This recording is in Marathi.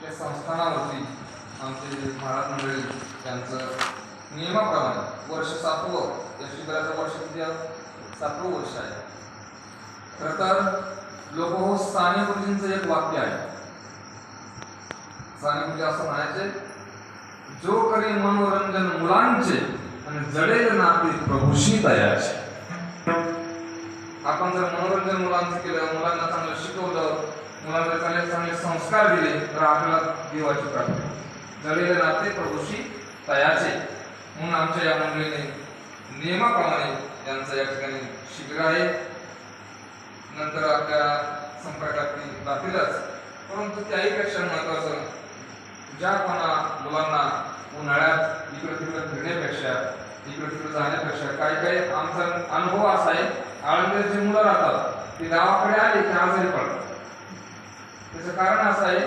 त्या संस्थानावरती आमचे जे महाराज मंडळी त्यांचं नियमाप्रमाणे वर्ष 7वं, या शिबिराचं वर्ष किती आहे? 7वं वर्ष आहे. खरं तर लोक साने गुरुजींचं एक वाक्य आहे. साने गुरुजी असं म्हणायचे, जो करी मनोरंजन मुलांचे आणि जडेल नाते प्रभूशी तयाचे. आपण जर मनोरंजन मुलांचं केलं, मुलांना चांगलं शिकवलं, मुलांना चांगले चांगले संस्कार दिले तर आपल्याला देवाची प्राप्ती. जडेल नाते प्रभूशी तयाचे. म्हणून आमच्या या मंडळीने नियमाप्रमाणे यांचं या ठिकाणी शिबिर आहे. नंतर आपल्या संपर्कात राहतीलच, परंतु त्याहीपेक्षा महत्त्वाचं, ज्या कोणा मुलांना उन्हाळ्यात इकडं तिकडं फिरण्यापेक्षा, इकडं तिकडं जाण्यापेक्षा, काही आमचा अनुभव असा आहे, आळंदीत जी मुलं राहतात ती गावाकडे आली की आजारी पडतात. त्याचं कारण असं आहे